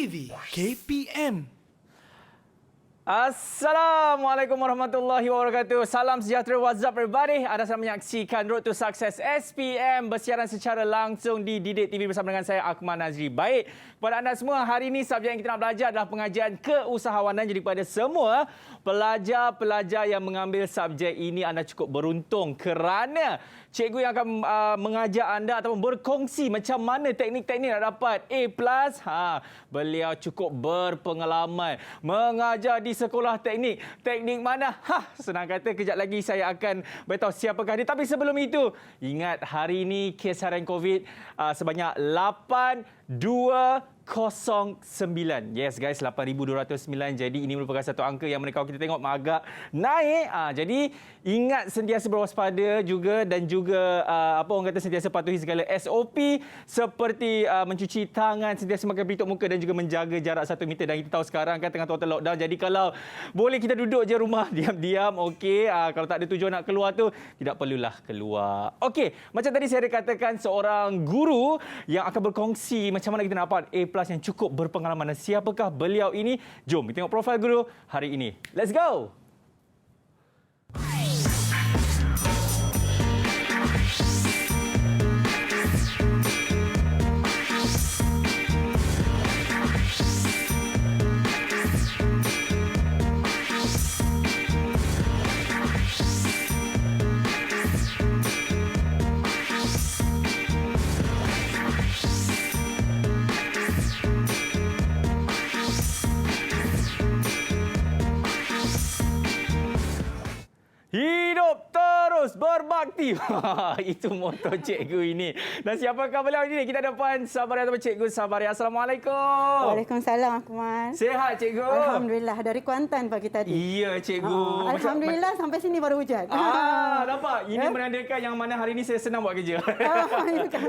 TV KPM. Assalamualaikum warahmatullahi wabarakatuh. Salam sejahtera, what's up everybody? Anda sedang menyaksikan Road to Success SPM bersiaran secara langsung di Didik TV bersama dengan saya Akmal Nazri. Baik, kepada anda semua, hari ini subjek yang kita nak belajar adalah pengajian keusahawanan. Jadi kepada semua pelajar-pelajar yang mengambil subjek ini, anda cukup beruntung kerana cikgu yang akan mengajar anda ataupun berkongsi macam mana teknik-teknik nak dapat A+. Beliau cukup berpengalaman mengajar di sekolah teknik. Teknik mana? Senang kata, kejap lagi saya akan beritahu siapakah dia. Tapi sebelum itu, ingat hari ini kes harian COVID sebanyak 8,209. Yes guys, 8,209. Jadi ini merupakan satu angka yang kalau kita tengok agak naik. Jadi ingat sentiasa berwaspada juga dan juga orang kata sentiasa patuhi segala SOP seperti mencuci tangan, sentiasa makan pelitup muka dan juga menjaga jarak 1 meter. Dan kita tahu sekarang kan tengah total lockdown. Jadi kalau boleh kita duduk je rumah diam-diam, okey. Kalau tak ada tujuan nak keluar tu, tidak perlulah keluar. Okey, macam tadi saya ada katakan seorang guru yang akan berkongsi macam mana kita nak dapat A+ yang cukup berpengalaman. Dan siapakah beliau ini? Jom kita tengok profil guru hari ini. Let's go! Hidup terus berbakti. Itu moto cikgu ini. Dan siapakah beliau ini? Kita ada Puan Sabaria atau Cikgu Sabaria. Assalamualaikum. Waalaikumsalam, Akmal. Sihat, Cikgu? Alhamdulillah. Dari Kuantan pagi tadi. Iya, Cikgu. Alhamdulillah sampai sini baru hujan. Nampak? Ini menandakan yang mana hari ini saya senang buat kerja.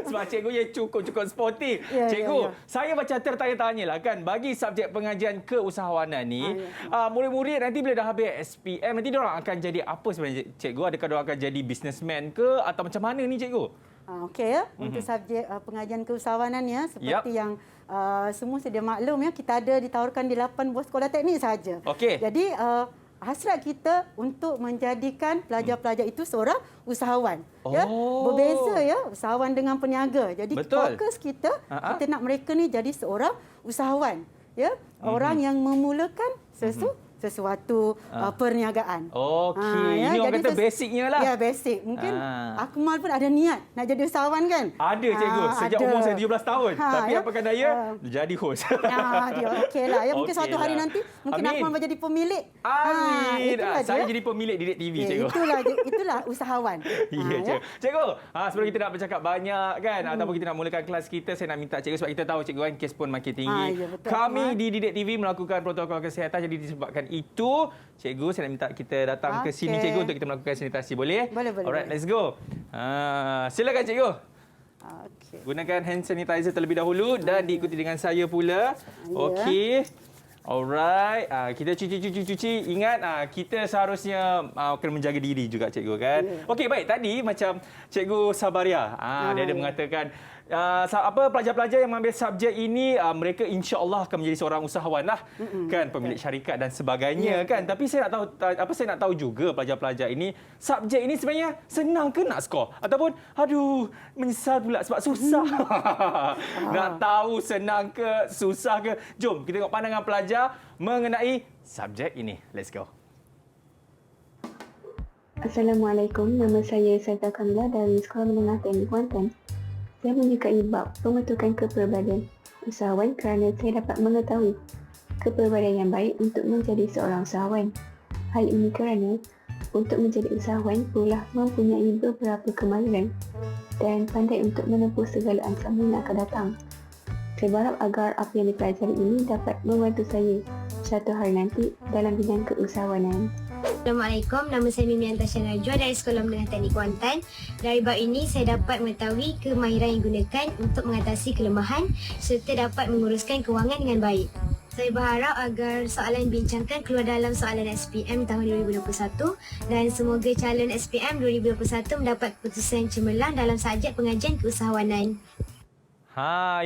Sebab Cikgu ya cukup sportif. Cikgu, saya macam tertanya-tanya lah kan. Bagi subjek pengajian keusahawanan ni, murid-murid nanti bila dah habis SPM, nanti diorang akan jadi apa sebenarnya, Cikgu? Adakah diorang akan jadi businessman ke atau macam mana ni, Cikgu? Okey ya. Untuk subjek pengajian keusahawanan ya, seperti yang semua sedia maklum ya, kita ada ditawarkan di 8 buah sekolah teknik saja. Okey. Jadi hasrat kita untuk menjadikan pelajar-pelajar itu seorang usahawan. Ya, berbeza ya, usahawan dengan peniaga. Jadi fokus kita nak mereka ni jadi seorang usahawan. Ya, orang yang memulakan sesuatu perniagaan. Okey, ini orang kata basicnya lah. Ya, basic. Mungkin Akmal pun ada niat nak jadi usahawan kan? Ada, Cikgu. Sejak umur saya 17 tahun. Tapi apakah daya jadi host. Dia okeylah. Ya, mungkin suatu hari nanti mungkin Akmal menjadi pemilik. Amin. Saya jadi pemilik Didik TV, Cikgu. Itulah usahawan. Ya, Cikgu. Cikgu, sebelum kita nak bercakap banyak kan, ataupun kita nak mulakan kelas kita, saya nak minta Cikgu, sebab kita tahu Cikgu kan kes pun makin tinggi. Kami di Didik TV melakukan protokol kesihatan, jadi disebabkan itu, Cikgu, saya nak minta kita datang ke sini, Cikgu, untuk kita melakukan sanitasi. Boleh? Boleh. Alright, let's go. Silakan, Cikgu. Okey. Gunakan hand sanitizer terlebih dahulu dan diikuti dengan saya pula. Okey. Alright. Kita cuci. Ingat, kita seharusnya kena menjaga diri juga, Cikgu, kan? Okey, baik. Tadi macam Cikgu Sabaria, dia ada mengatakan, pelajar-pelajar yang mengambil subjek ini, mereka insya-Allah akan menjadi seorang usahawan lah, kan, pemilik syarikat dan sebagainya, kan. Tapi saya nak tahu juga pelajar-pelajar ini, subjek ini sebenarnya senang ke nak skor ataupun menyesal pula sebab susah. Nak tahu senang ke susah ke? Jom kita tengok pandangan pelajar mengenai subjek ini. Let's go. Assalamualaikum, nama saya Saida Kamila dari Sekolah Menengah Teknik Kuantan. Saya menyukai bab pembentukan kepribadian usahawan kerana saya dapat mengetahui kepribadian yang baik untuk menjadi seorang usahawan. Hal ini kerana untuk menjadi usahawan perlulah mempunyai beberapa kemahiran dan pandai untuk menempuh segala ancaman yang akan datang. Saya berharap agar apa yang dipelajari ini dapat membantu saya suatu hari nanti dalam bidang keusahawanan. Assalamualaikum, nama saya Mimi Antasya Najwa dari Sekolah Menengah Teknik Kuantan. Dari bab ini, saya dapat mengetahui kemahiran yang digunakan untuk mengatasi kelemahan serta dapat menguruskan kewangan dengan baik. Saya berharap agar soalan dibincangkan keluar dalam soalan SPM tahun 2021 dan semoga calon SPM 2021 mendapat keputusan yang cemerlang dalam subjek pengajian keusahawanan.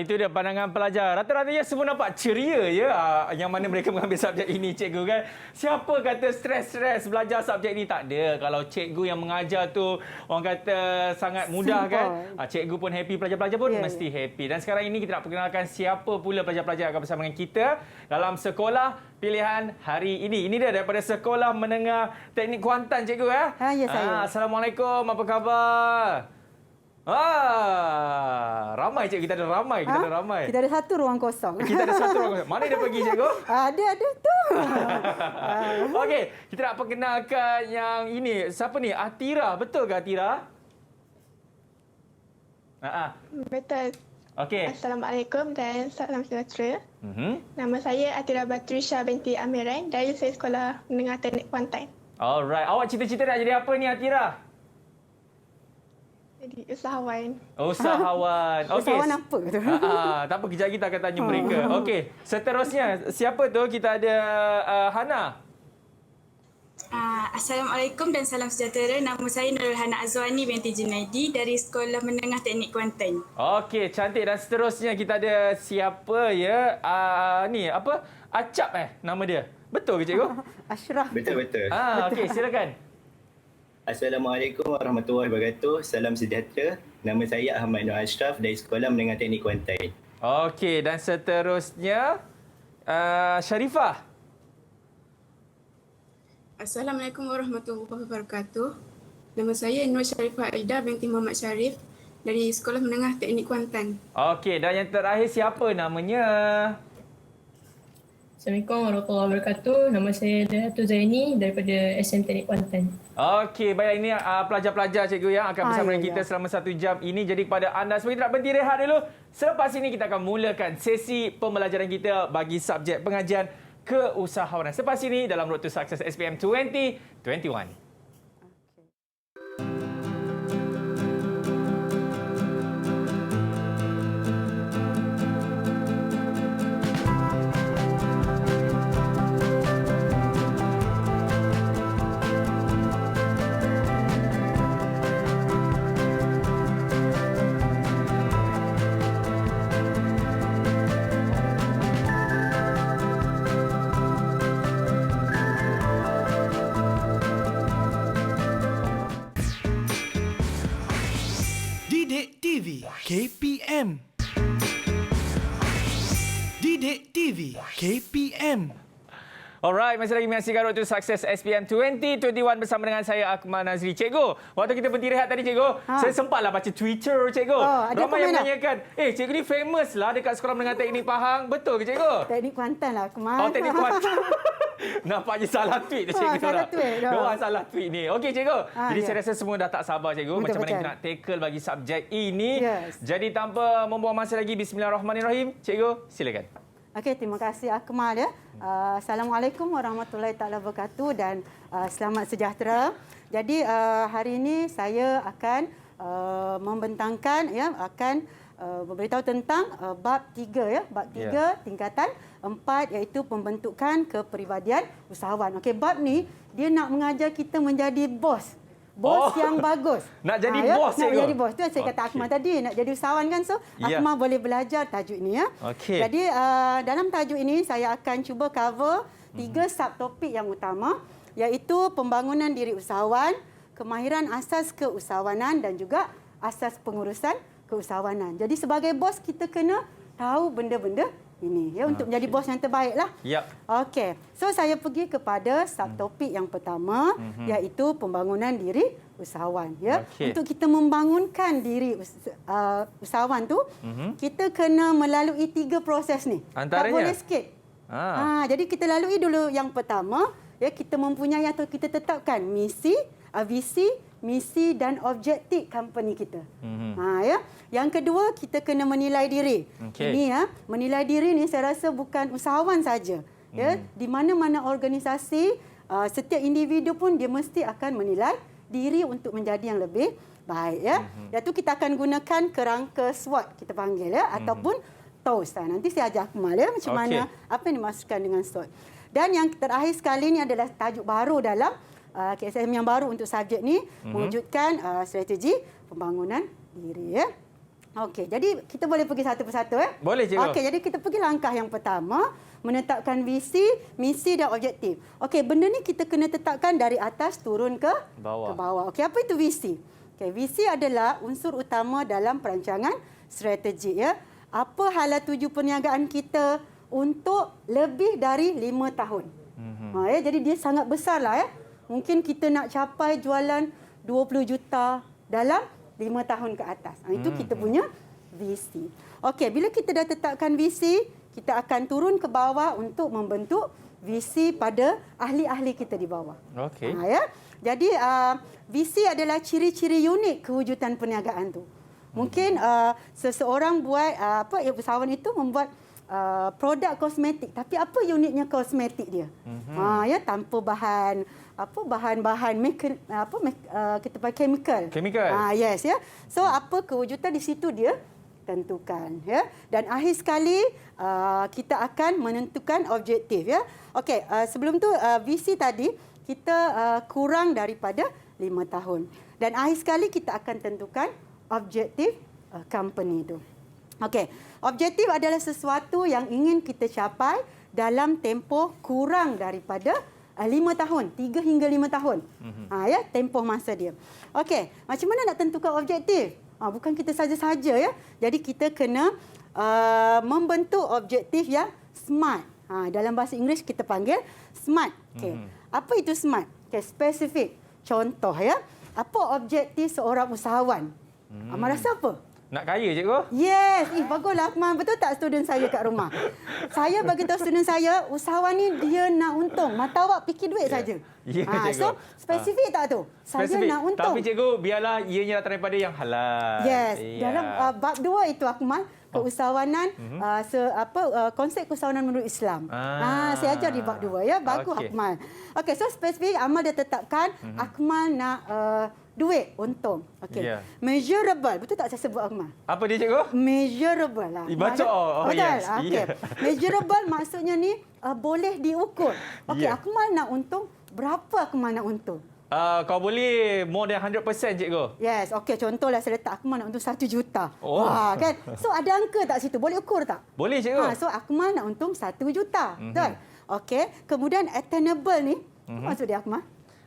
Itu dia pandangan pelajar. Rata-ratanya semua nampak ceria ya yang mana mereka mengambil subjek ini, cikgu kan. Siapa kata stres-stres belajar subjek ini? Tak ada. Kalau cikgu yang mengajar tu orang kata sangat mudah kan. Cikgu pun happy, pelajar-pelajar pun mesti happy. Dan sekarang ini kita nak perkenalkan siapa pula pelajar-pelajar yang akan bersama dengan kita dalam sekolah pilihan hari ini. Ini dia daripada Sekolah Menengah Teknik Kuantan, cikgu ya. Ya, saya. Assalamualaikum, apa khabar? Ramai cikgu, kita ada ramai, Kita ada satu ruang kosong. Kita ada satu ruang kosong. Mana dia pergi, cikgu? Ada tu. Okey, kita nak perkenalkan yang ini. Siapa ni? Atira, betul ke Atira? Betul. Okey. Assalamualaikum dan salam sejahtera. Nama saya Atira Batrisha binti Amiran dari Sekolah Menengah Teknik Kuantan. Alright. Awak cita-cita nak jadi apa ni, Atira? Jadi usahawan. Usahawan. Okey. Usahawan apa tu? Tak apa, kejap kita akan tanya mereka. Okey, seterusnya siapa tu? Kita ada Hana. Assalamualaikum dan salam sejahtera. Nama saya Nurul Hana Azwani binti Junaidi dari Sekolah Menengah Teknik Kuantan. Okey, cantik. Dan seterusnya kita ada siapa ya? Ni apa? Acap nama dia. Betul ke, cikgu? Ashraf. Betul. Okey, silakan. Assalamualaikum warahmatullahi wabarakatuh. Salam sejahtera. Nama saya Ahmad Nur Ashraf dari Sekolah Menengah Teknik Kuantan. Okey, dan seterusnya Sharifah. Assalamualaikum warahmatullahi wabarakatuh. Nama saya Nur Sharifah Aida binti Muhammad Sharif dari Sekolah Menengah Teknik Kuantan. Okey, dan yang terakhir siapa namanya? Assalamualaikum warahmatullahi wabarakatuh. Nama saya Dahatul Zaini daripada SM Teknik Kuantan. Okey, baik, ini pelajar-pelajar cikgu yang akan bersama dengan kita selama 1 jam ini. Jadi kepada anda semua, kita nak berhenti rehat dulu. Selepas ini kita akan mulakan sesi pembelajaran kita bagi subjek pengajian keusahawanan. Selepas ini dalam Road to Success SPM 2021. Didik TV KPM. Didik TV KPM. Alright, masih lagi menyaksikan Road to Success SPM 2021 bersama dengan saya Akmal Nazri. Cikgu, waktu kita berhenti rehat tadi, cikgu, saya sempatlah baca Twitter, cikgu. Ramai yang menanyakan, cikgu ni famous lah dekat Sekolah Menengah Teknik Pahang. Betul ke, cikgu? Teknik Kuantan lah, Akmal. Teknik Kuantan. Nampaknya salah tweet dah, cikgu. Salah tweet. Diorang salah tweet ni. Okey, cikgu. Jadi saya rasa semua dah tak sabar, cikgu. Macam mana kita nak tackle bagi subjek ini. Jadi tanpa membuang masa lagi, bismillahirrahmanirrahim. Cikgu, silakan. Okey, terima kasih Akmal ya. Assalamualaikum warahmatullahi taala wabarakatuh dan selamat sejahtera. Jadi hari ini saya akan membentangkan akan berberitahu tentang bab 3 ya, bab 3 tingkatan 4 iaitu pembentukan kepribadian usahawan. Okey, bab ni dia nak mengajar kita menjadi bos. Bos yang bagus. Nak jadi bos, cikgu. Nak jadi bos. Tu yang saya kata Akmal tadi, nak jadi usahawan kan. So, Akmal boleh belajar tajuk ini ya. Jadi, dalam tajuk ini saya akan cuba cover 3 subtopik yang utama, iaitu pembangunan diri usahawan, kemahiran asas keusahawanan dan juga asas pengurusan keusahawanan. Jadi, sebagai bos kita kena tahu benda-benda ini ya untuk menjadi bos yang terbaiklah. Okey. So saya pergi kepada subtopik yang pertama iaitu pembangunan diri usahawan ya. Untuk kita membangunkan diri usahawan tu kita kena melalui 3 proses ni. Tak boleh skip. Jadi kita lalui dulu yang pertama ya, kita mempunyai atau kita tetapkan misi, visi, misi dan objektif company kita. Ya. Yang kedua, kita kena menilai diri. Ini ya, menilai diri ni saya rasa bukan usahawan saja. Ya, di mana-mana organisasi, setiap individu pun dia mesti akan menilai diri untuk menjadi yang lebih baik ya. Iaitu kita akan gunakan kerangka SWOT kita panggil ya ataupun TOS. Nanti saya ajar Akmal ya macam mana apa yang dimaksudkan dengan SWOT. Dan yang terakhir sekali ni adalah tajuk baru dalam KSM yang baru untuk subjek ni mewujudkan strategi pembangunan diri ya. Okey, jadi kita boleh pergi satu persatu Boleh, cikgu. Okey, jadi kita pergi langkah yang pertama, menetapkan visi, misi dan objektif. Okey, benda ni kita kena tetapkan dari atas turun ke bawah. Okey, apa itu visi? Okey, visi adalah unsur utama dalam perancangan strategik ya. Apa hala tuju perniagaan kita untuk lebih dari 5 tahun. Jadi dia sangat besarlah ya. Mungkin kita nak capai jualan 20 juta dalam 5 tahun ke atas. Itu kita punya visi. Okey, bila kita dah tetapkan visi, kita akan turun ke bawah untuk membentuk visi pada ahli-ahli kita di bawah. Okey. Ya. Jadi visi adalah ciri-ciri unik kewujudan perniagaan tu. Mungkin seseorang buat usahawan itu membuat produk kosmetik, tapi apa uniknya kosmetik dia? Ya, tanpa bahan-bahan kita pakai chemical. Yes ya. So apa kewujudan di situ dia tentukan ya. Dan akhir sekali kita akan menentukan objektif ya. Okey, sebelum tu visi tadi kita kurang daripada 5 tahun. Dan akhir sekali kita akan tentukan objektif company tu. Okey, objektif adalah sesuatu yang ingin kita capai dalam tempoh kurang daripada 5 tahun, 3 hingga 5 tahun. Ya, tempoh masa dia. Okey, macam mana nak tentukan objektif? Bukan kita saja-saja ya. Jadi kita kena membentuk objektif yang SMART. Dalam bahasa Inggeris kita panggil SMART. Okey. Apa itu SMART? Okey, spesifik. Contoh ya. Apa objektif seorang usahawan? Amal rasa apa? Nak kaya, cikgu? Yes. Baguslah, Akmal. Betul tak student saya kat rumah? Saya bagi tahu student saya, usahawan ni dia nak untung. Mata awak fikir duit saja. Ya, cikgu. So, spesifik tak tu? Saya nak untung. Tapi cikgu, biarlah ianya datang daripada yang halal. Yes. Dalam bab 2 itu, Akmal, keusahawanan, konsep keusahawanan menurut Islam. Saya ajar di bab 2 ya. Bagus, Akmal. Okey, so spesifik Akmal dah tetapkan Akmal nak duit untung. Okey. Yeah. Measurable. Betul tak saya sebut, Akmal? Apa dia, cikgu? Measurable lah. Baca. Betul. Yes. Okey. Yeah. Measurable maksudnya ni boleh diukur. Okey, Akmal nak untung, berapa Akmal nak untung? Kau boleh more than 100%, cikgu. Yes. Okey, contohlah saya letak Akmal nak untung 1 juta. Kan? So ada angka tak situ? Boleh ukur tak? Boleh, cikgu. So Akmal nak untung 1 juta. Betul? Okey. Kemudian attainable ni, apa maksud dia, Akmal?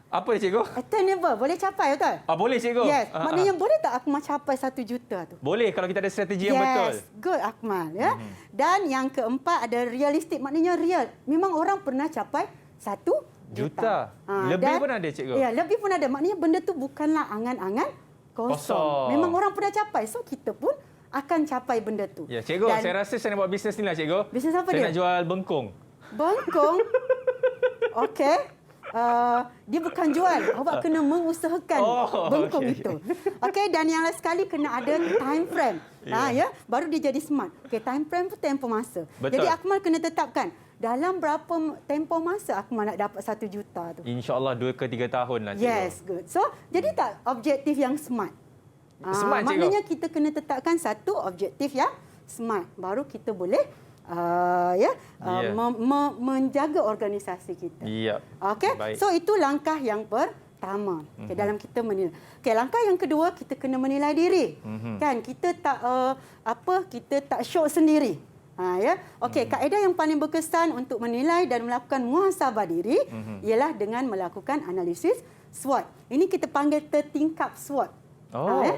Apa dia, cikgu? Attainable. Boleh capai, betul? Boleh, cikgu. Yes. Maknanya boleh tak Akmal capai 1 juta tu? Boleh kalau kita ada strategi yang betul. Yes. Good, Akmal. Ya. Dan yang keempat ada realistik. Maknanya real. Memang orang pernah capai 1 juta. Lebih pun ada, cikgu? Ya, lebih pun ada. Maknanya benda tu bukanlah angan-angan kosong. Memang orang pernah capai. So, kita pun akan capai benda tu. Ya, cikgu. Dan saya rasa saya nak buat bisnes ni lah, cikgu. Bisnes apa dia? Saya nak jual bengkong. Bengkong? Okey. Dia bukan jual. Awak kena mengusahakan bengkong itu. Okey, dan yang last sekali kena ada time frame. Ya, baru dia jadi smart. Okey, time frame tu tempoh masa. Betul. Jadi Akmal kena tetapkan dalam berapa tempoh masa Akmal nak dapat 1 juta tu. InsyaAllah 2 ke 3 tahun lah, cikgu. Yes, good. So, jadi tak objektif yang smart? Smart, cikgu. Maknanya kita kena tetapkan satu objektif yang smart. Baru kita boleh menjaga organisasi kita. Ya. Okey. So itu langkah yang pertama. Okay, dalam kita menilai. Okey, langkah yang kedua kita kena menilai diri. Kan kita tak show sendiri. Ya. Okey, kaedah yang paling berkesan untuk menilai dan melakukan muhasabah diri ialah dengan melakukan analisis SWOT. Ini kita panggil tertingkap SWOT.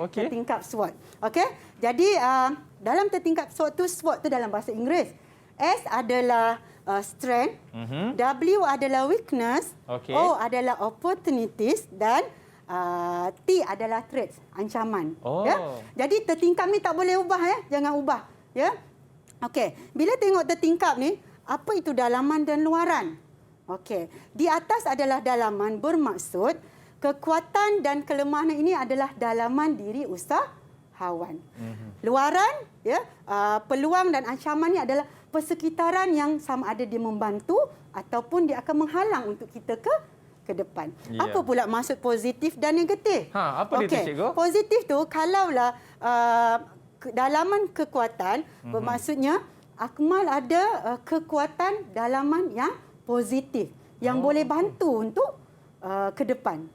Okey. Tertingkap SWOT. Okey. Jadi dalam tertingkap SWOT tu dalam bahasa Inggeris. S adalah strength, W adalah weakness, O adalah opportunities dan T adalah threats, ancaman. Ya. Jadi tertingkap ni tak boleh ubah ya. Jangan ubah, ya. Okey. Bila tengok tertingkap ni, apa itu dalaman dan luaran? Okey. Di atas adalah dalaman bermaksud kekuatan dan kelemahan ini adalah dalaman diri usahawan. Luaran, ya, peluang dan ancaman ini adalah persekitaran yang sama ada dia membantu ataupun dia akan menghalang untuk kita ke depan. Yeah. Apa pula maksud positif dan negatif? Apa dia tu, cikgu? Positif tu kalaulah dalaman kekuatan bermaksudnya Akmal ada kekuatan dalaman yang positif yang boleh bantu untuk ke depan.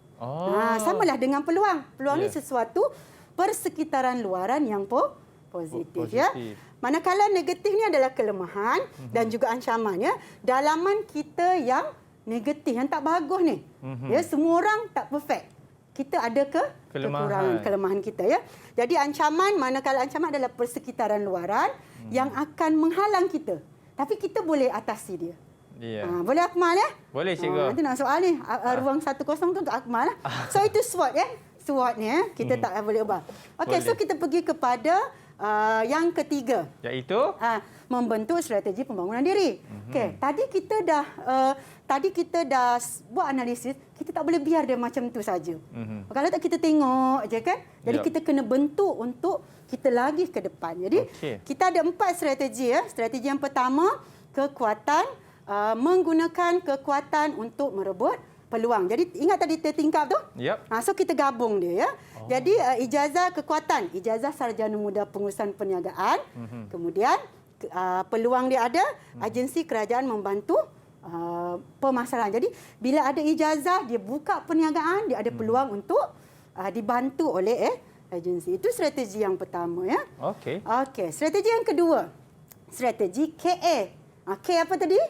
Samalah dengan peluang. Peluang ni sesuatu persekitaran luaran yang Positif. Ya. Manakala negatif ni adalah kelemahan dan juga ancaman. Ya. Dalaman kita yang negatif, yang tak bagus ni. Ya, semua orang tak perfect. Kita ada kekurangan, kelemahan kita. Ya. Jadi ancaman, manakala ancaman adalah persekitaran luaran yang akan menghalang kita. Tapi kita boleh atasi dia. Boleh Akmal ya? Boleh cikgu. Nanti nak soal ni. Ruang 10 tu untuk Akmal lah. So itu SWOT ya. SWOT ni kita tak boleh ubah. Okey, so kita pergi kepada yang ketiga. Iaitu? Membentuk strategi pembangunan diri. Okey, tadi kita dah buat analisis, kita tak boleh biar dia macam tu saja. Kalau tak kita tengok je kan. Jadi kita kena bentuk untuk kita lagi ke depan. Jadi kita ada 4 strategi ya. Strategi yang pertama, kekuatan, menggunakan kekuatan untuk merebut peluang. Jadi ingat tadi tertingkap tu? So kita gabung dia ya. Jadi ijazah kekuatan, ijazah sarjana muda pengurusan perniagaan. Kemudian peluang dia ada, agensi kerajaan membantu permasalahan. Jadi bila ada ijazah, dia buka perniagaan, dia ada peluang untuk dibantu oleh agensi. Itu strategi yang pertama ya. Okey, strategi yang kedua. Strategi KA. K apa tadi?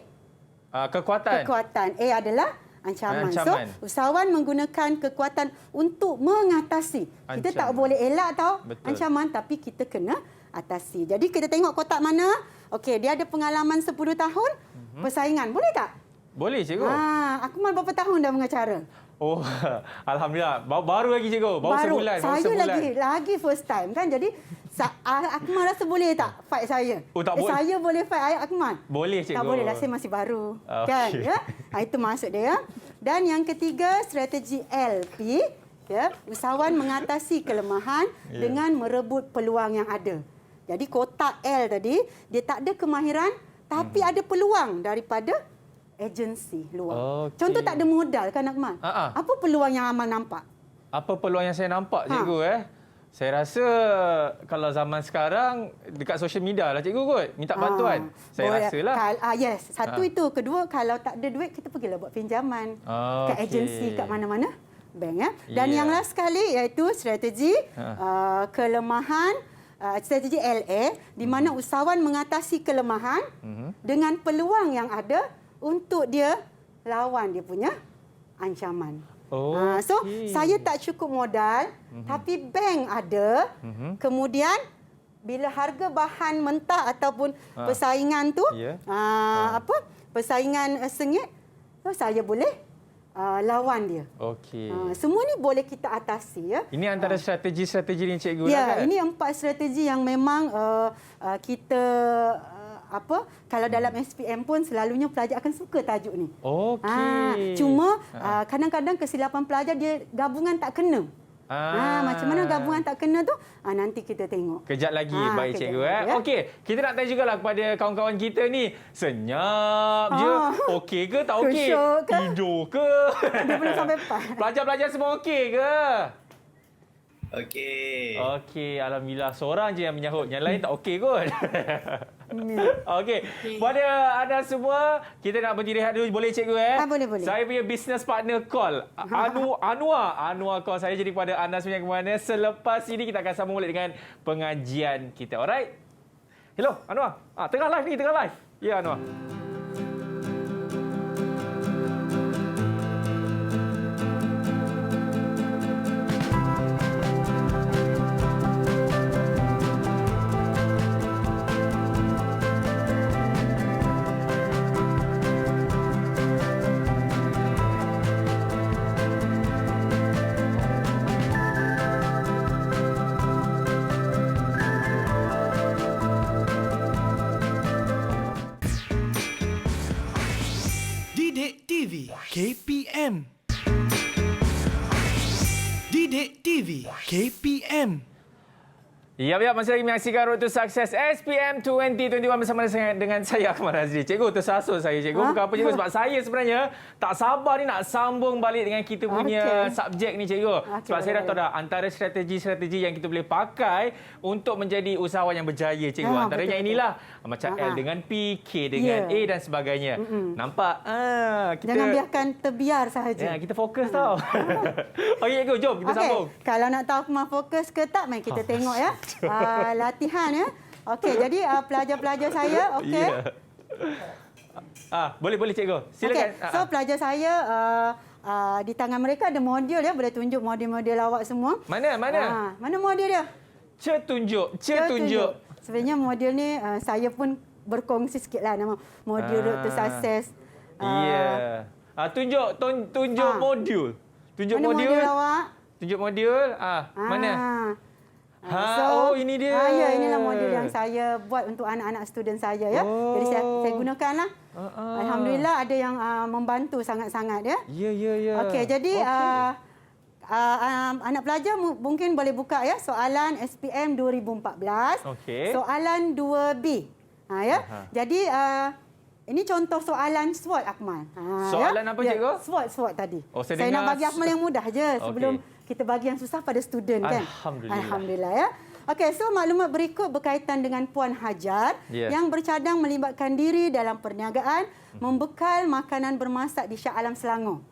Kekuatan. A adalah ancaman. So, usahawan menggunakan kekuatan untuk mengatasi. Kita tak boleh elak tau ancaman, tapi kita kena atasi. Jadi kita tengok kotak mana. Okey, dia ada pengalaman 10 tahun persaingan. Boleh tak? Boleh cikgu. Akmal berapa tahun dah mengacara? Oh, alhamdulillah. Baru lagi cikgu. Baru sebulan. Saya lagi first time kan. Jadi Akmal rasa boleh tak fight saya? Tak boleh. Saya boleh fight Akmal? Boleh cikgu. Tak boleh lah, saya masih baru. Kan? Ya? Itu maksud dia. Dan yang ketiga, strategi LP. Ya? Usahawan mengatasi kelemahan dengan merebut peluang yang ada. Jadi kotak L tadi, dia tak ada kemahiran tapi ada peluang daripada agensi luar. Contoh tak ada modal kan Akmal? Apa peluang yang Amal nampak? Apa peluang yang saya nampak cikgu Saya rasa kalau zaman sekarang dekat social media lah cikgu kot. Minta bantuan. Saya rasalah. Yes. Satu itu. Kedua, kalau tak ada duit, kita pergilah buat pinjaman. Kat agensi, kat mana-mana. Bank. Ya? Dan yang last sekali iaitu strategi kelemahan, strategi LA, di mana usahawan mengatasi kelemahan dengan peluang yang ada untuk dia lawan dia punya ancaman. So, saya tak cukup modal, tapi bank ada. Kemudian, bila harga bahan mentah ataupun persaingan tu, persaingan sengit, so saya boleh lawan dia. Semua ni boleh kita atasi. Ya. Ini antara strategi-strategi ni cikgu lah kan? Ini 4 strategi yang memang kita... kalau dalam SPM pun selalunya pelajar akan suka tajuk ni. Cuma kadang-kadang kesilapan pelajar dia gabungan tak kena. Macam mana gabungan tak kena tu? Nanti kita tengok. Kejap lagi baik cikgu. Okey, kita nak tanya jugalah kepada kawan-kawan kita ni. Senyap je. Okey ke tak okey? Tidur ke? Dia belum sampai pas. Pelajar-pelajar semua okey ke? Okey, alhamdulillah. Seorang je yang menyahut. Yang lain tak okey kot. Okey. Pada anda semua, kita nak berhenti rehat dulu. Boleh cikgu Boleh. Saya punya business partner call. Anwar call saya. Jadi kepada anda semua yang ke mana, selepas ini kita akan sambung balik dengan pengajian kita. Alright? Hello, Anwar. Tengah live ni, tengah live. Ya, Anwar. Didik TV KPM. Didik TV KPM. Ya, masih lagi menyaksikan Road to Success SPM 2021 bersama dengan saya Akmal Nazri. Cikgu, tersasul saya cikgu. Bukan apa cikgu, sebab saya sebenarnya tak sabar ni nak sambung balik dengan kita punya subjek ni cikgu. Sebab saya dah tahu dah antara strategi-strategi yang kita boleh pakai untuk menjadi usahawan yang berjaya cikgu. Antaranya inilah macam L dengan P, K dengan A dan sebagainya. Nampak? Jangan biarkan terbiar sahaja. Kita fokus tau. Okey cikgu, jom kita sambung. Kalau nak tahu Akmal fokus ke tak, mari kita tengok ya. latihan ya. Okey, jadi pelajar-pelajar saya, okey. Boleh cikgu. Silakan. Okay. So pelajar saya di tangan mereka ada modul ya, boleh tunjuk modul-modul awak semua. Mana? Mana modul dia? Tunjuk. Sebenarnya modul ni saya pun berkongsi sikitlah nama modul Road to Success. Tunjuk modul. Tunjuk mana modul. Modul awak? Tunjuk modul. Mana? Ini dia. Ya, inilah modul yang saya buat untuk anak-anak student saya ya. Jadi saya gunakanlah. Alhamdulillah ada yang membantu sangat-sangat ya. Ya. Okey, jadi anak pelajar mungkin boleh buka ya soalan SPM 2014. Okey. Soalan 2B. Ya. Jadi ini contoh soalan SWOT Akmal. Soalan apa cikgu? SWOT tadi. Saya nak bagi Akmal yang mudah je sebelum kita bagi yang susah pada student kan. Alhamdulillah ya. Okey, so maklumat berikut berkaitan dengan Puan Hajar yang bercadang melibatkan diri dalam perniagaan membekal makanan bermasak di Shah Alam Selangor.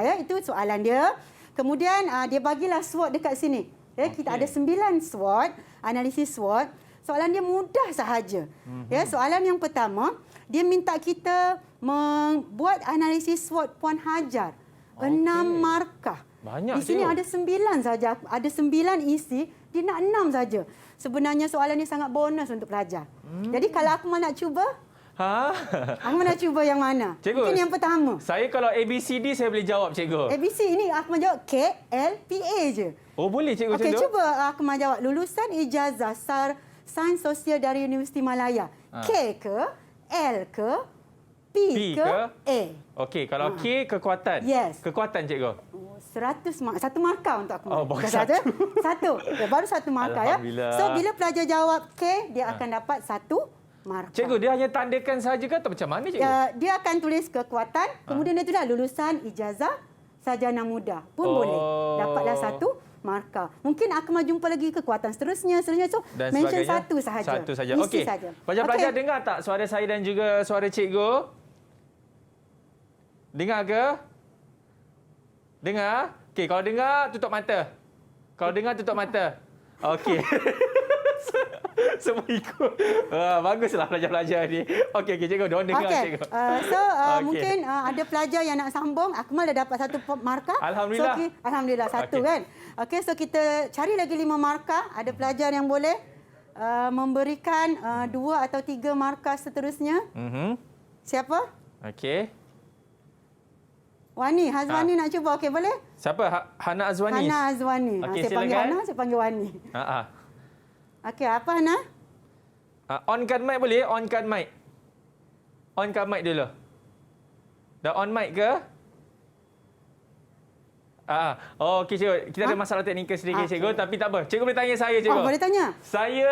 Ya, itu soalan dia. Kemudian dia bagilah SWOT dekat sini. Ya, kita ada 9 SWOT, analisis SWOT. Soalan dia mudah sahaja. Ya, soalan yang pertama, dia minta kita membuat analisis SWOT Puan Hajar. 6 markah. Banyak di sini ada 9 saja. Ada 9 isi, dia nak 6 saja. Sebenarnya soalan ini sangat bonus untuk pelajar. Jadi kalau Akmal nak cuba, Akmal nak cuba yang mana? Cikgu, mungkin yang pertama. Saya kalau ABCD saya boleh jawab cikgu. ABC ini Akmal jawab K, L, P, A je. Oh boleh cikgu. Okey, cuba Akmal jawab. Lulusan ijazah Sains Sosial dari Universiti Malaya. K ke, L ke, P ke, A. Okey, kalau K kekuatan. Yes. Kekuatan cikgu. 100 markah. 1 markah untuk Akmal. Bagus satu. Okay, baru 1 markah ya. So bila pelajar jawab K, dia akan dapat 1 markah. Cikgu, dia hanya tandakan saja ke atau macam mana cikgu? Dia akan tulis kekuatan, kemudian dia tulis lulusan ijazah sarjana muda pun boleh. Dapatlah 1 markah. Mungkin Akmal jumpa lagi kekuatan seterusnya. So dan mention sebagainya. 1 sahaja. 1 saja. Okey. Pelajar-pelajar dengar tak suara saya dan juga suara cikgu? Dengar ke? Dengar? Okey, kalau dengar tutup mata. Kalau dengar tutup mata. Okey. Semua ikut. Baguslah pelajar-pelajar ni. Okey, cikgu, diorang dengar cikgu. Mungkin ada pelajar yang nak sambung. Akmal dah dapat 1 markah. Alhamdulillah. Alhamdulillah 1 kan. Okey, so kita cari lagi 5 markah. Ada pelajar yang boleh memberikan 2 atau 3 markah seterusnya. Siapa? Okey. Wani, Hazwani nak cuba. Okey, boleh? Siapa? Hana Azwani. Hana Azwani. Okey, saya panggil silakan. Hana, saya panggil Wani. Okey, apa Hana? Onkan mic boleh? Onkan mic. Onkan mic dulu. Dah on mic ke? Okey cikgu. Kita ada masalah teknikal sedikit cikgu, tapi tak apa. Cikgu boleh tanya saya cikgu. Boleh tanya. Saya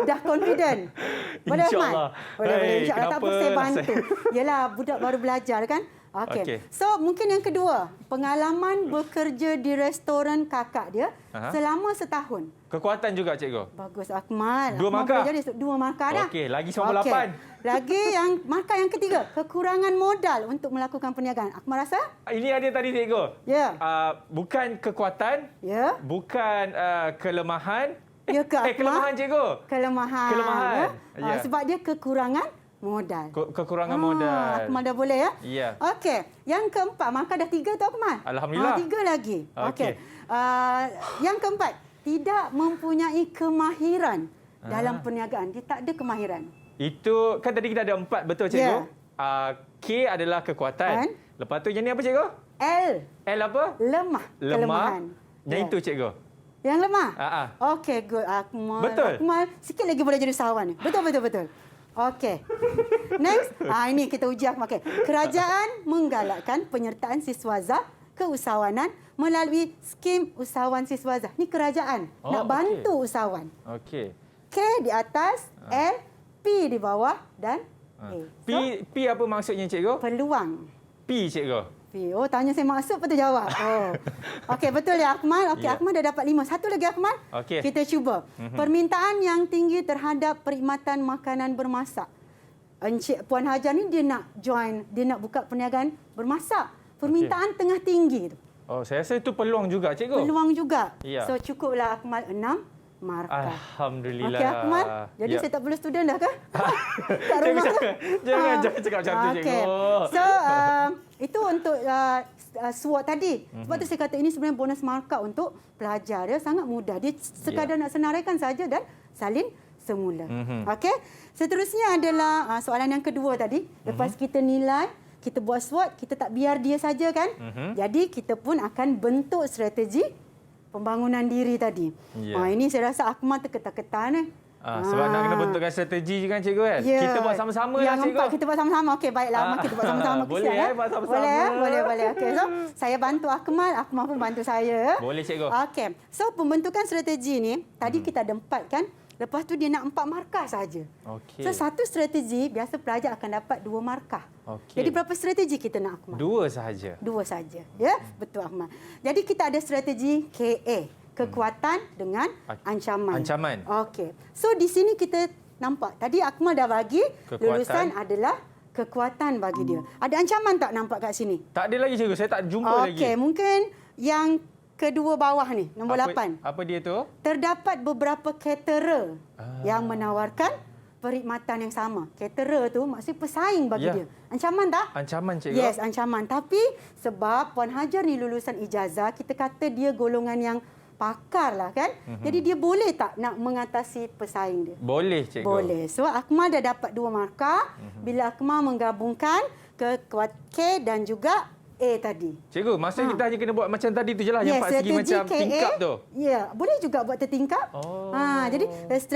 dah confident. Boleh InsyaAllah. Boleh. InsyaAllah. Tak apa, saya bantu. Yalah, budak baru belajar kan. Okey. So, mungkin yang kedua, pengalaman bekerja di restoran kakak dia selama setahun. Kekuatan juga cikgu. Bagus Akmal. 2 markah. Jadi 2 markah dah. Okey, lagi 98. Lagi yang markah yang ketiga, kekurangan modal untuk melakukan perniagaan. Akmal rasa? Ini ada tadi cikgu. Ya. Bukan kekuatan. Ya. Bukan kelemahan. Ya ke Akmal? Kelemahan cikgu. Kelemahan. Ya. Sebab dia kekurangan modal. Kekurangan modal. Akmal dah boleh ya? Ya. Okey. Yang keempat, markah dah 3 tu Akmal? Alhamdulillah. 3 lagi. Okey. Yang keempat, tidak mempunyai kemahiran dalam perniagaan. Dia tak ada kemahiran. Itu kan tadi kita ada 4 betul cikgu? K adalah kekuatan. Lepas tu yang ni apa cikgu? L. L apa? Lemah. Kelemahan. Yang itu cikgu. Yang lemah? Okey, good. Akmal. Betul. Akmal, sikit lagi boleh jadi usahawan. Betul. Okey. Next, ini kita uji Akmal. Okay. Kerajaan menggalakkan penyertaan siswazah keusahawanan melalui skim usahawan siswazah. Ni kerajaan nak bantu usahawan. Okey. K di atas, L, P di bawah dan A. P apa maksudnya cikgu? Peluang. P cikgu. P. Oh, tanya saya maksud betul jawab. Okey, betul ya Akmal. Okey, Akmal dah dapat 5. Satu lagi Akmal. Okey. Kita cuba. Permintaan yang tinggi terhadap perkhidmatan makanan bermasak. Encik Puan Hajar ni dia nak join, dia nak buka perniagaan bermasak. Permintaan tengah tinggi tu. Saya rasa itu peluang juga cikgu. Peluang juga. Ya. So cukuplah Akmal 6. markah. Alhamdulillah. Okey, Akmal. Jadi saya tak perlu student dah ke? Kat rumah tu. Jangan cakap macam tu, Okey. cikgu. So, itu untuk SWOT tadi. Sebab tu saya kata ini sebenarnya bonus markah untuk pelajar. Dia sangat mudah. Dia sekadar nak senaraikan saja dan salin semula. Okey. Seterusnya adalah soalan yang kedua tadi. Lepas kita nilai, kita buat SWOT, kita tak biar dia saja kan? Jadi kita pun akan bentuk strategi pembangunan diri tadi. Ini saya rasa Akmal terketar-ketar. Sebab nak kena bentukkan strategi kan cikgu kan? Ya. Kita buat sama-sama Yang lah cikgu. empat kita buat sama-sama. Okey, baiklah. Kita buat sama-sama. Boleh buat sama-sama. Boleh. Okey, so saya bantu Akmal pun bantu saya. Boleh cikgu. Okey. So pembentukan strategi ni, tadi kita ada 4 kan? Lepas tu dia nak 4 markah saja. Okey. So satu strategi biasa pelajar akan dapat 2 markah. Okey. Jadi berapa strategi kita nak, Akmal? 2 sahaja. 2 saja. Ya, betul Akmal. Jadi kita ada strategi KA. Kekuatan dengan ancaman. Ancaman. Okey. So di sini kita nampak tadi Akmal dah bagi lulusan adalah kekuatan bagi dia. Ada ancaman tak nampak kat sini? Tak ada lagi cikgu, saya tak jumpa lagi. Okey, mungkin yang kedua bawah ni, nombor 8. Apa dia tu? Terdapat beberapa caterer yang menawarkan perkhidmatan yang sama. Caterer tu maksudnya pesaing bagi dia. Ancaman tak? Ancaman cikgu. Yes, ancaman. Tapi sebab Puan Hajar ni lulusan ijazah, kita kata dia golongan yang pakar lah kan. Jadi dia boleh tak nak mengatasi pesaing dia? Boleh cikgu. Boleh. So Akmal dah dapat 2 markah bila Akmal menggabungkan K dan juga A tadi. Cikgu, maksudnya kita hanya kena buat macam tadi tu je lah, yang 4 segi macam tingkap tu. Ya, boleh juga buat tertingkap. Jadi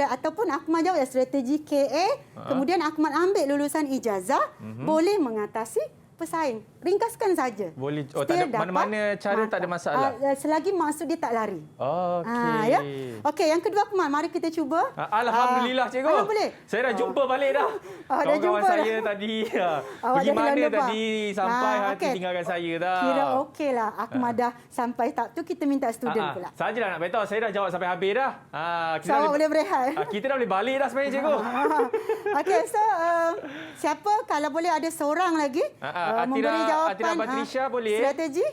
ataupun Akmal jawab strategi KA, kemudian Akmal ambil lulusan ijazah, boleh mengatasi pesaing. Ringkaskan saja. Boleh. Tak ada mana-mana cara, tak ada masalah. Selagi maksud dia tak lari. Okey. Ya. Okey, yang kedua Akmal, mari kita cuba. Alhamdulillah cikgu. Boleh. Saya dah jumpa balik dah. Kawan-kawan saya tadi pergi mana tadi sampai hati tinggalkan saya dah. Kira okeylah. Akmal dah sampai tahap tu kita minta student pula. Sajalah nak beritahu, saya dah jawab sampai habis dah. Kita boleh berehat. Kita dah boleh balik dah sebenarnya cikgu. Okey, so siapa kalau boleh ada seorang lagi memberi jawapan. Atira Batrisha boleh? Strategi?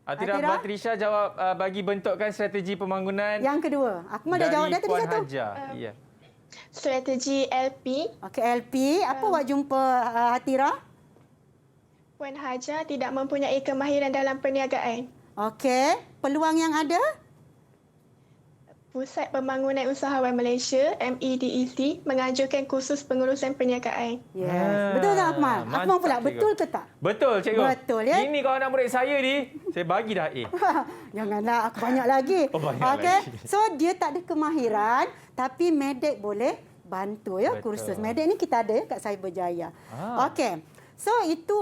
Atira Batrisha jawab bagi bentukkan strategi pembangunan. Yang kedua. Akmal dah jawab dah tadi satu. Ya. Strategi LP. Okey, LP. Apa awak jumpa Atira? Puan Hajar tidak mempunyai kemahiran dalam perniagaan. Okey. Peluang yang ada? Pusat Pembangunan Usahawan Malaysia (MEDEC) menganjurkan kursus pengurusan perniagaan. Yes. Betul tak Akmal? Akmal pula betul ke tak? Betul cikgu. Betul ya. Ini kalau anak murid saya ni, saya bagi dah A. Janganlah, aku banyak lagi. Banyak lagi. So dia tak ada kemahiran tapi Medek boleh bantu ya. Betul. Kursus Medek ni kita ada ya kat Cyberjaya. Okey. So itu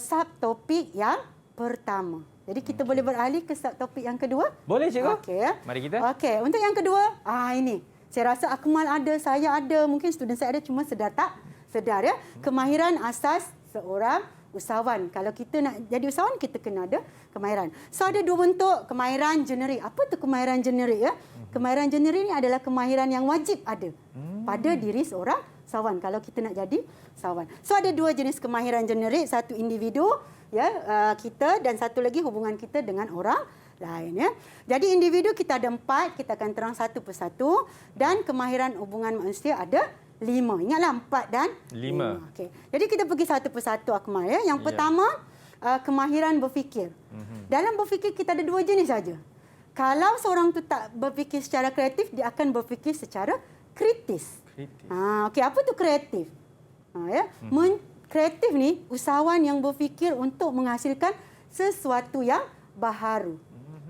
subtopik yang pertama. Jadi kita boleh beralih ke subtopik yang kedua? Boleh cikgu. Okey. Mari kita. Okey, untuk yang kedua, ini. Saya rasa Akmal ada, saya ada, mungkin student saya ada, cuma sedar tak sedar ya. Kemahiran asas seorang usahawan. Kalau kita nak jadi usahawan, kita kena ada kemahiran. So ada 2 bentuk kemahiran generik. Apa tu kemahiran generik ya? Kemahiran generik ni adalah kemahiran yang wajib ada pada diri seorang usahawan kalau kita nak jadi usahawan. So ada 2 jenis kemahiran generik, satu individu ya kita dan satu lagi hubungan kita dengan orang lain ya. Jadi individu kita ada 4, kita akan terang satu persatu dan kemahiran hubungan manusia ada 5. Ingatlah 4 dan 5. Okey. Jadi kita pergi satu persatu Akmal ya. Yang pertama kemahiran berfikir. Dalam berfikir kita ada 2 jenis saja. Kalau seorang tu tak berfikir secara kreatif, dia akan berfikir secara kritis. Okey, apa tu kreatif? Ya. Kreatif ni usahawan yang berfikir untuk menghasilkan sesuatu yang baharu.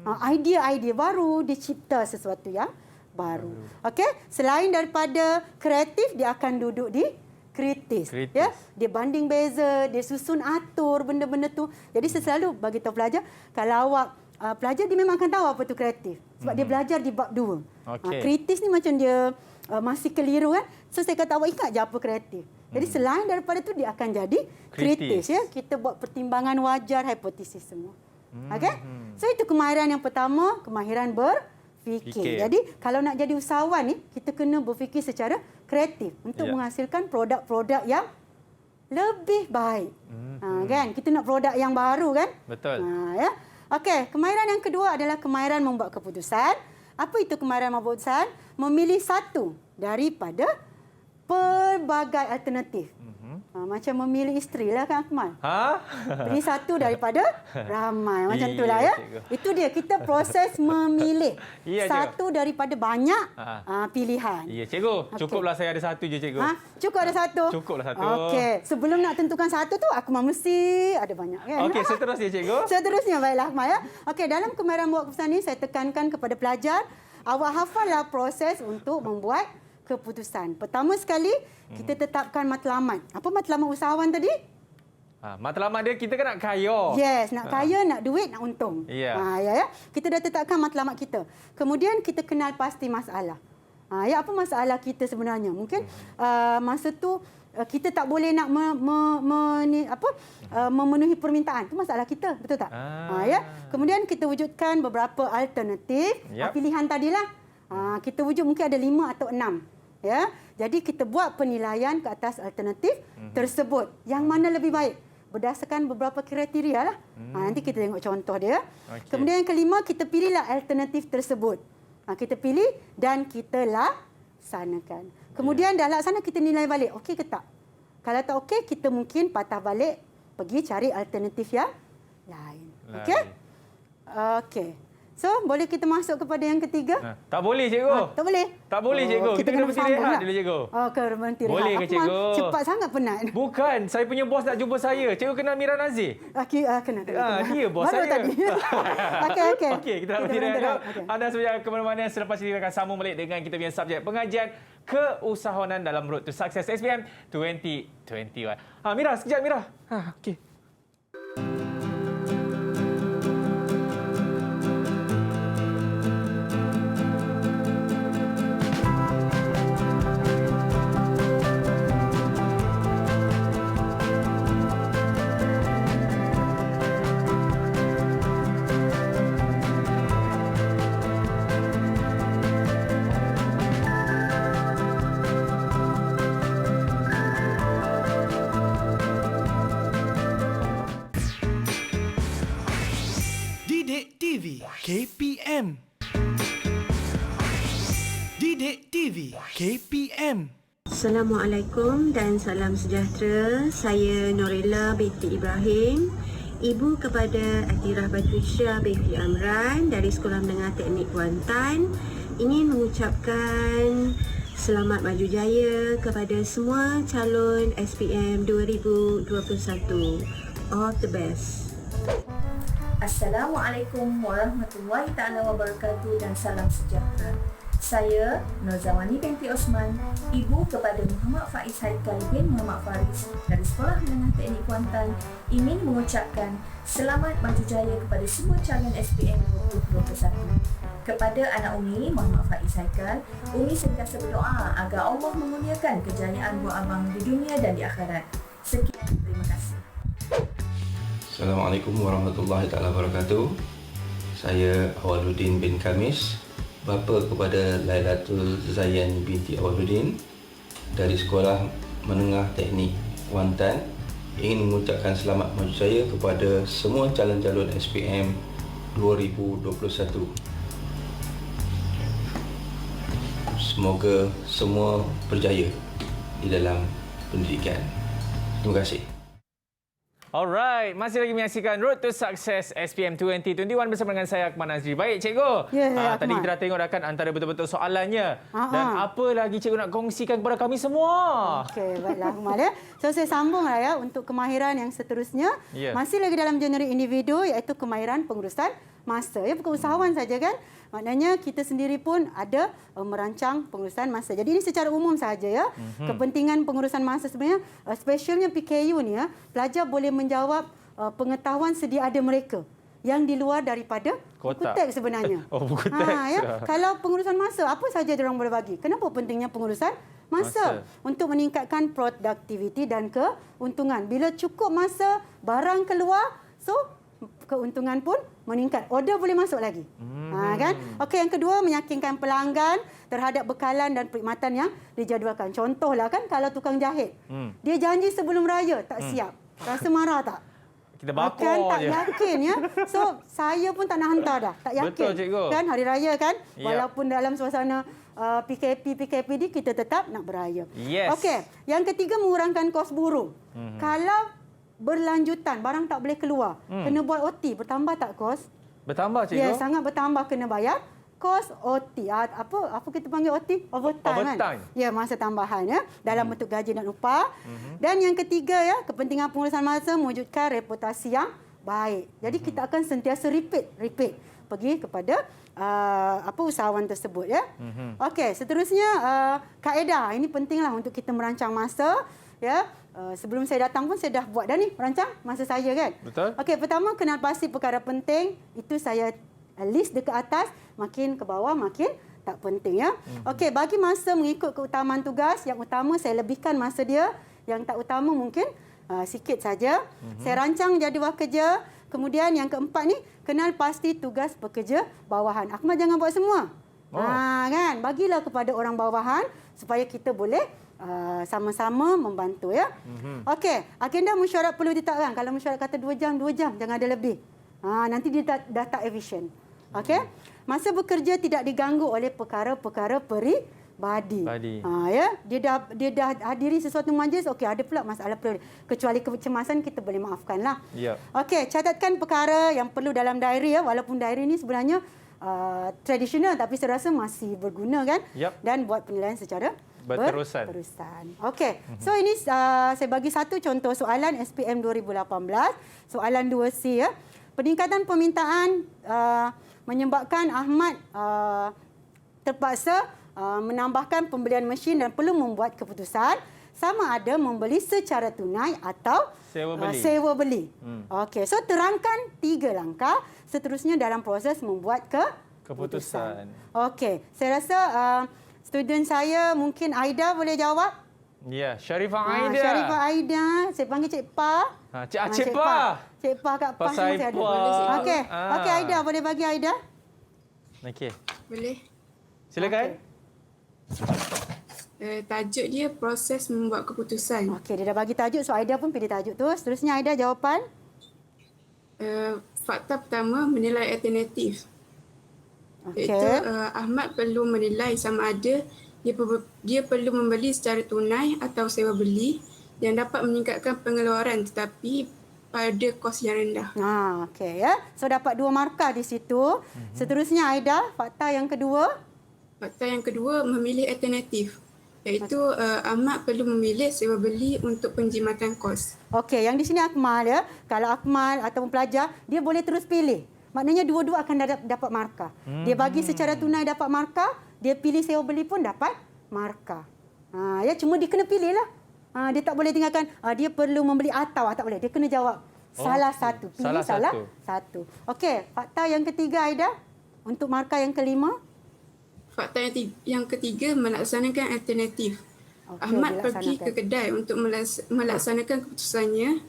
Idea-idea baru, dicipta sesuatu yang baru. Okey, selain daripada kreatif, dia akan duduk di kritis. Ya, dia banding beza, dia susun atur benda-benda tu. Jadi saya selalu bagi tahu pelajar, kalau awak pelajar dia memang akan tahu apa tu kreatif sebab dia belajar di bab 2. Kritis ni macam dia masih keliru kan. So saya kata awak ingat je apa kreatif. Jadi selain daripada tu dia akan jadi kritis ya. Kita buat pertimbangan wajar, hipotesis semua. Okey? So itu kemahiran yang pertama, kemahiran berfikir. Jadi kalau nak jadi usahawan ni, kita kena berfikir secara kreatif untuk menghasilkan produk-produk yang lebih baik. Kan? Kita nak produk yang baru kan? Betul. Ya. Okey, kemahiran yang kedua adalah kemahiran membuat keputusan. Apa itu kemahiran membuat keputusan? Memilih satu daripada pelbagai alternatif. Macam memilih isteri lah kan Akmal. Pilih satu daripada ramai. Macam itulah ya. Itu dia, kita proses memilih satu daripada banyak pilihan. Ya cikgu, cukuplah saya ada satu je cikgu. Cukup ada satu? Cukuplah satu. Okey, sebelum nak tentukan satu tu aku mesti ada banyak kan. Okey, seterusnya cikgu. Seterusnya baiklah Akmal ya. Okey, dalam kemahiran membuat keputusan ni saya tekankan kepada pelajar, awak hafallah proses untuk membuat keputusan. Pertama sekali, kita tetapkan matlamat. Apa matlamat usahawan tadi? Matlamat dia kita kan nak kaya. Yes, nak kaya, nak duit, nak untung. Ya. Ya. Kita dah tetapkan matlamat kita. Kemudian kita kenal pasti masalah. Apa masalah kita sebenarnya? Mungkin masa tu kita tak boleh nak memenuhi permintaan. Itu masalah kita, betul tak? Ya. Kemudian kita wujudkan beberapa alternatif. Pilihan tadilah. Kita wujud mungkin ada 5 atau 6. Ya, jadi kita buat penilaian ke atas alternatif tersebut. Yang mana lebih baik? Berdasarkan beberapa kriteria lah. Nanti kita tengok contoh dia. Kemudian yang kelima, kita pilihlah alternatif tersebut. Kita pilih dan kita laksanakan. Kemudian dah laksana, kita nilai balik. Okey ke tak? Kalau tak okey, kita mungkin patah balik, pergi cari alternatif yang lain. Okey? Okey. So, boleh kita masuk kepada yang ketiga? Tak boleh, cikgu. Tak boleh? Tak boleh, cikgu. Kita kena berhenti rehat dulu, cikgu. Berhenti rehat. Boleh ke, cikgu? Cepat sangat penat. Bukan. Saya punya bos nak jumpa saya. Cikgu kenal Mira Nazir? Kena. Dia bos baru saya. Tadi. Okey. Okey, kita nak berhenti rehat. Anda sebenarnya ke mana-mana. Selepas ini akan sambung balik dengan kita punya subjek pengajian keusahawanan dalam Road to Success SPM 2021. Mira, sekejap Mira. Okey. Didik TV KPM. Didik TV KPM. Assalamualaikum dan salam sejahtera. Saya Norella binti Ibrahim, ibu kepada Atirah Batrisya binti Amran dari Sekolah Menengah Teknik Kuantan, ingin mengucapkan selamat maju jaya kepada semua calon SPM 2021. All the best. Assalamualaikum warahmatullahi taala wabarakatuh dan salam sejahtera. Saya Nozawani binti Osman, ibu kepada Muhammad Faiz Haikal bin Muhammad Faris dari Sekolah Menengah Teknik Kuantan, ingin mengucapkan selamat maju jaya kepada semua calon SPM 2021. Kepada anak Umi Muhammad Faiz Haikal, Umi sentiasa berdoa agar Allah memurniakan kejayaan buah abang di dunia dan di akhirat. Sekian, terima kasih. Assalamualaikum warahmatullahi taala wabarakatuh. Saya Awaluddin bin Kamis, bapa kepada Lailatul Zayan binti Awaluddin dari Sekolah Menengah Teknik Kuantan, ingin mengucapkan selamat maju jaya kepada semua calon-calon SPM 2021. Semoga semua berjaya di dalam pendidikan. Terima kasih. Alright, masih lagi menyaksikan Road to Success SPM 2021 bersama dengan saya Akmal Nazri. Baik cikgu, tadi kita dah tengok dah kan antara betul-betul soalannya. Dan apa lagi cikgu nak kongsikan kepada kami semua? Okey, baiklah Akmal ya. So saya sambunglah ya untuk kemahiran yang seterusnya. Masih lagi dalam genre individu, iaitu kemahiran pengurusan masa. Ya, bukan usahawan saja kan. Maknanya kita sendiri pun ada merancang pengurusan masa. Jadi ini secara umum sahaja ya. Kepentingan pengurusan masa sebenarnya, specialnya PKU ni ya, pelajar boleh menjawab pengetahuan sedia ada mereka yang di luar daripada buku teks sebenarnya. Buku teks. Ya. Kalau pengurusan masa, apa saja diorang boleh bagi? Kenapa pentingnya pengurusan masa? Untuk meningkatkan produktiviti dan keuntungan. Bila cukup masa, barang keluar, so keuntungan pun meningkat. Order boleh masuk lagi. Kan? Okey, yang kedua, meyakinkan pelanggan terhadap bekalan dan perkhidmatan yang dijadualkan. Contohlah kan, kalau tukang jahit, dia janji sebelum raya tak siap. Rasa marah tak? Kita bakar Kan tak je. yakin ya. So saya pun tak nak hantar dah. Tak yakin. Betul, cikgu. Kan hari raya kan. Yep. Walaupun dalam suasana PKP ni kita tetap nak beraya. Yes. Okey, yang ketiga mengurangkan kos buruh. Kalau berlanjutan barang tak boleh keluar, kena buat OT, bertambah tak kos? Bertambah, cikgu? Ya, sangat bertambah, kena bayar kos OT. Apa kita panggil OT? Overtime. Kan? Ya, masa tambahan ya dalam bentuk gaji dan upah. Dan yang ketiga ya, kepentingan pengurusan masa mewujudkan reputasi yang baik. Jadi kita akan sentiasa repeat pergi kepada usahawan tersebut ya. Okey, seterusnya kaedah. Ini pentinglah untuk kita merancang masa ya. Sebelum saya datang pun saya dah buat dah ni merancang masa saya kan. Betul. Okey, pertama kenal pasti perkara penting. Itu saya list dekat atas, makin ke bawah makin tak penting ya. Okey, bagi masa mengikut keutamaan tugas, yang utama saya lebihkan masa dia, yang tak utama mungkin sikit saja. Saya rancang jadual kerja. Kemudian yang keempat ni, kenal pasti tugas pekerja bawahan. Akmal jangan buat semua. Kan? Bagilah kepada orang bawahan supaya kita boleh sama-sama membantu ya. Okey, agenda mesyuarat perlu ditetapkan. Kalau mesyuarat kata 2 jam, jangan ada lebih. Nanti dia dah tak efisien. Okey. Masa bekerja tidak diganggu oleh perkara-perkara peribadi. Ya, dia dah hadiri sesuatu majlis, okey, ada pula masalah perlu. Kecuali kecemasan kita boleh maafkanlah. Ya. Okey, catatkan perkara yang perlu dalam diary ya, walaupun diary ni sebenarnya tradisional tapi saya rasa masih berguna kan. Dan buat penilaian secara berterusan. Okey. So ini saya bagi satu contoh soalan SPM 2018, soalan 2C ya. Peningkatan permintaan menyebabkan Ahmad terpaksa menambahkan pembelian mesin dan perlu membuat keputusan sama ada membeli secara tunai atau sewa beli. Okey, so terangkan 3 langkah seterusnya dalam proses membuat keputusan. Okey, saya rasa student saya mungkin Aida boleh jawab. Ya, Sharifah Aida. Sharifah Aida, saya panggil Cik Pa. Cik Pa. Cik Pa kat PAS Pasal masih ada. Pa. Okey. Okey Aida, boleh bagi Aida? Okey. Boleh. Silakan. Tajuk dia proses membuat keputusan. Okey, dia dah bagi tajuk, so Aida pun pilih tajuk tu. Seterusnya Aida jawapan. Fakta pertama, menilai alternatif. Okey. Iaitu Ahmad perlu menilai sama ada dia perlu membeli secara tunai atau sewa beli yang dapat meningkatkan pengeluaran tetapi pada kos yang rendah. Okey ya. So dapat 2 markah di situ. Seterusnya Aida, fakta yang kedua. Fakta yang kedua, memilih alternatif. Iaitu Ahmad perlu memilih sewa beli untuk penjimatan kos. Okey, yang di sini Akmal ya. Kalau Akmal ataupun pelajar, dia boleh terus pilih. Maknanya dua-dua akan dapat markah. Dia bagi secara tunai dapat markah, dia pilih sewa beli pun dapat markah. Ya, cuma dia kena pilihlah. Dia tak boleh tinggalkan dia perlu membeli atau tak boleh. Dia kena jawab salah satu. Pilih salah satu. Okey, fakta yang ketiga Aida untuk markah yang kelima. Fakta yang ketiga, melaksanakan alternatif. Ahmad pergi ke kedai untuk melaksanakan keputusannya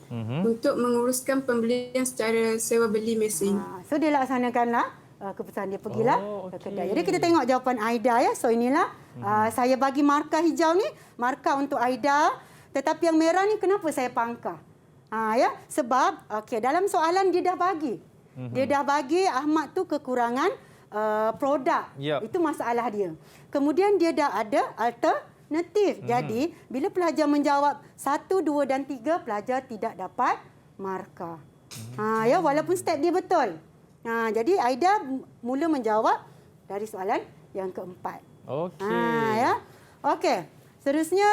untuk menguruskan pembelian secara sewa beli mesin. So dia laksanakanlah keputusan dia, pergilah ke kedai. Jadi kita tengok jawapan Aida ya. So inilah saya bagi markah hijau ni, markah untuk Aida. Tetapi yang merah ni kenapa saya pangkah? Ya, sebab dalam soalan dia dah bagi. Dia dah bagi Ahmad tu kekurangan produk. Itu masalah dia. Kemudian dia dah ada alternatif. Jadi, bila pelajar menjawab 1, 2 dan 3, pelajar tidak dapat markah. Ya, walaupun step dia betul. Jadi, Aida mula menjawab dari soalan yang keempat. Ya. Okey. Seterusnya,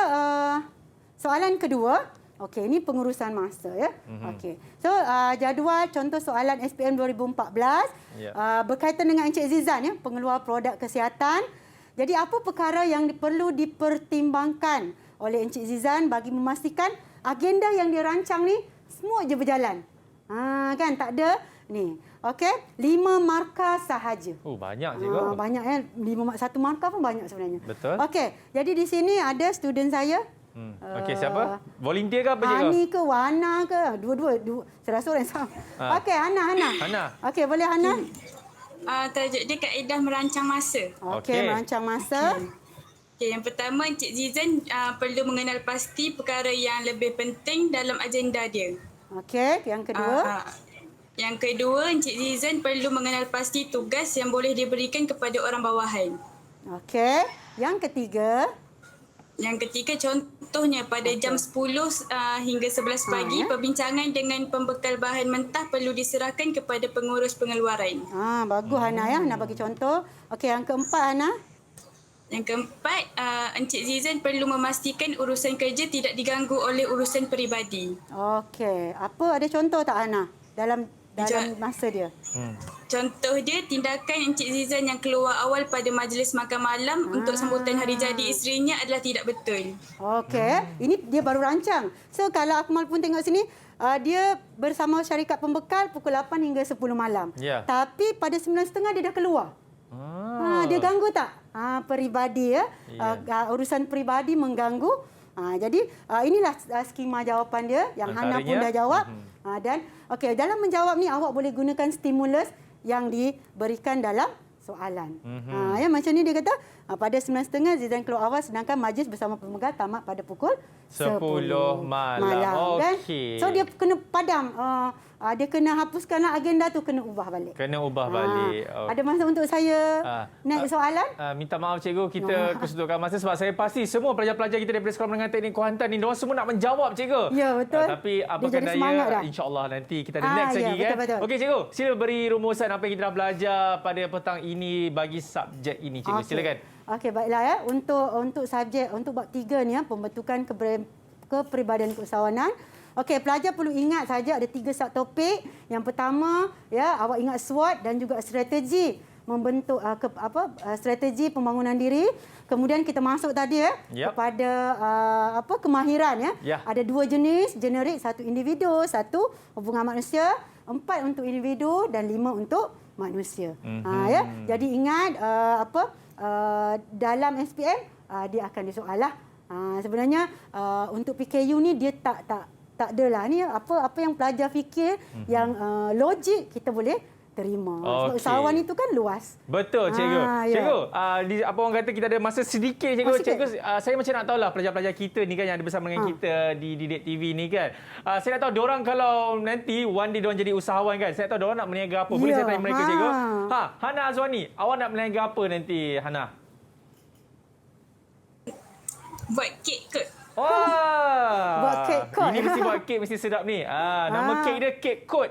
soalan kedua. Okey, ini pengurusan masa ya. Okey. So jadual contoh soalan SPM 2014 berkaitan dengan Encik Zizan ya, pengeluar produk kesihatan. Jadi apa perkara yang perlu dipertimbangkan oleh Encik Zizan bagi memastikan agenda yang dia rancang ni semua je berjalan. Kan tak ada ni. Okey, 5 markah sahaja. Banyak juga. Banyak ya. 1 markah pun banyak sebenarnya. Betul. Okey, jadi di sini ada student saya. Okey, siapa? Volunteer ke apa cikgu? Hani ke Wana ke? Dua. Saya rasa orang sama. Okey, Hana. Okey, boleh Hana? Tajuk dia kaedah merancang masa. Okey, merancang masa. Okey, yang pertama Encik Zizan perlu mengenal pasti perkara yang lebih penting dalam agenda dia. Okey, yang kedua? Yang kedua, Encik Zizan perlu mengenal pasti tugas yang boleh diberikan kepada orang bawahan. Okey, yang ketiga? Yang ketiga, contohnya pada jam 10 hingga 11 pagi, perbincangan dengan pembekal bahan mentah perlu diserahkan kepada pengurus pengeluaran. Bagus Hana ya, nak bagi contoh. Okey, yang keempat Hana? Yang keempat, Encik Zizan perlu memastikan urusan kerja tidak diganggu oleh urusan peribadi. Okey, apa ada contoh tak Hana dalam masa dia? Contoh dia, tindakan Encik Zizan yang keluar awal pada majlis makan malam untuk sambutan hari jadi isterinya adalah tidak betul. Okey, ini dia baru rancang. So kalau Akmal pun tengok sini, dia bersama syarikat pembekal pukul 8 hingga 10 malam. Ya. Tapi pada 9.30 dia dah keluar. Dia ganggu tak? Peribadi ya. Urusan peribadi mengganggu. Jadi inilah skema jawapan dia yang Hana pun dah jawab. Dan okey, dalam menjawab ni awak boleh gunakan stimulus yang diberikan dalam soalan. Ya, macam ni dia kata, pada 9.30 Zizan keluar awal sedangkan majlis bersama pemegang tamat pada pukul 10 malam. Okey. So dia kena padam. Dia kena hapuskanlah agenda tu, kena ubah balik. Kena ubah balik. Ada masa untuk saya naik soalan? Minta maaf cikgu, kita kesudukan masa sebab saya pasti semua pelajar-pelajar kita daripada Sekolah Menengah Teknik Kuantan ni, diorang semua nak menjawab cikgu. Ya, betul. Tapi apakah daya, insya-Allah nanti kita ada next lagi kan. Betul. Okey cikgu, sila beri rumusan apa yang kita dah belajar pada petang ini bagi subjek ini cikgu. Silakan. Okey, baiklah ya. Untuk subjek untuk bab 3 ni ya, pembentukan kepribadian keusahawanan. Okey, pelajar perlu ingat saja ada 3 subtopik. Yang pertama, ya, awak ingat SWOT dan juga strategi membentuk strategi pembangunan diri. Kemudian kita masuk tadi kepada kemahiran ya. Ada 2 jenis, generik, 1 individu, 1 hubungan manusia, 4 untuk individu dan 5 untuk manusia. Ya. Jadi ingat dalam SPM dia akan disoalah. Sebenarnya untuk PKU ni dia tak adalah ni apa yang pelajar fikir yang logik kita boleh terima. Sebab usahawan itu kan luas. Betul cikgu. Cikgu, apa orang kata kita ada masa sedikit cikgu. Cikgu, saya macam nak tahulah pelajar-pelajar kita ni kan yang ada bersama dengan kita di Didik TV ni kan. Saya nak tahu diorang kalau nanti one day diorang jadi usahawan kan. Saya nak tahu diorang nak berniaga apa. Boleh saya tanya mereka cikgu? Hana Azwani, awak nak berniaga apa nanti Hana? Buat kek kot. Buat kek kot. Ini mesti buat kek mesti sedap ni. Nama kek dia kek kot.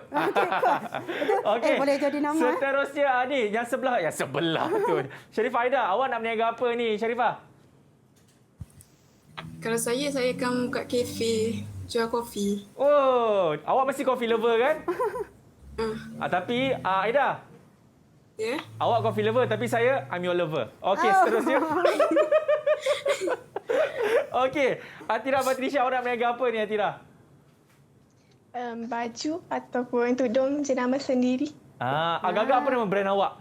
Okey. Boleh jadi nama. Seterusnya ni yang sebelah tu. Sharifah Aida, awak nak berniaga apa ni Sharifah? Kalau saya akan buka kafe jual kopi. Oh, awak mesti coffee lover kan? Tapi Aida. Ya. Awak coffee lover tapi saya I'm your lover. Okey, seterusnya. Okey, Atira Batrisha, awak nak berniaga apa ni Atira? Baju ataupun tudung jenama sendiri. Agak-agak apa nama brand awak?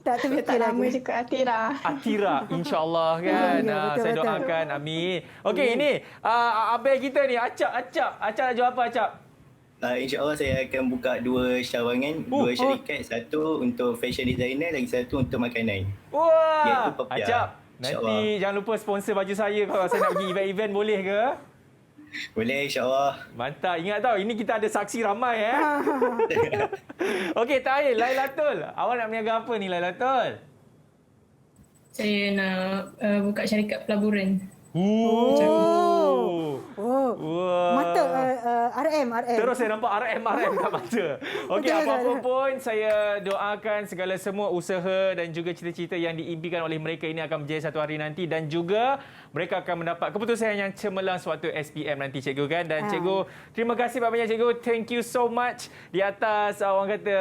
Tak terfikir tak lagi. lama juga Atira. Atira, insya-Allah kan. Betul, saya doakan, amin. Okey, ini abang kita ni Acap nak jual apa Acap? InsyaAllah saya akan buka 2 cawangan, 2 syarikat. Satu untuk fashion designer, lagi satu untuk makanan. Wah, Acap, nanti jangan lupa sponsor baju saya kalau saya nak pergi event-event, boleh ke? Boleh, insyaAllah. Mantap. Ingat tau, ini kita ada saksi ramai Okey, terakhir Lailatul. Awak nak berniaga apa ni Lailatul? Saya nak buka syarikat pelaburan. Mata RM. Terus saya nampak RM kat mata. Okey, apa-apa pun saya doakan segala semua usaha dan juga cita-cita yang diimpikan oleh mereka ini akan berjaya satu hari nanti dan juga mereka akan mendapat keputusan yang cemerlang sewaktu SPM nanti cikgu kan. Dan cikgu, terima kasih banyak cikgu. Thank you so much di atas orang kata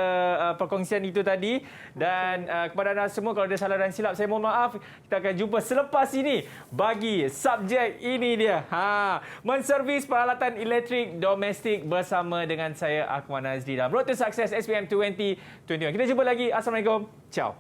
perkongsian itu tadi. Dan kepada anda semua kalau ada salah dan silap saya mohon maaf. Kita akan jumpa selepas ini bagi subjek ini dia. Menservis peralatan elektrik domestik bersama dengan saya Akmal Nazri dalam Road to Success SPM 2021. Kita jumpa lagi. Assalamualaikum. Ciao.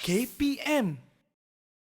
KPM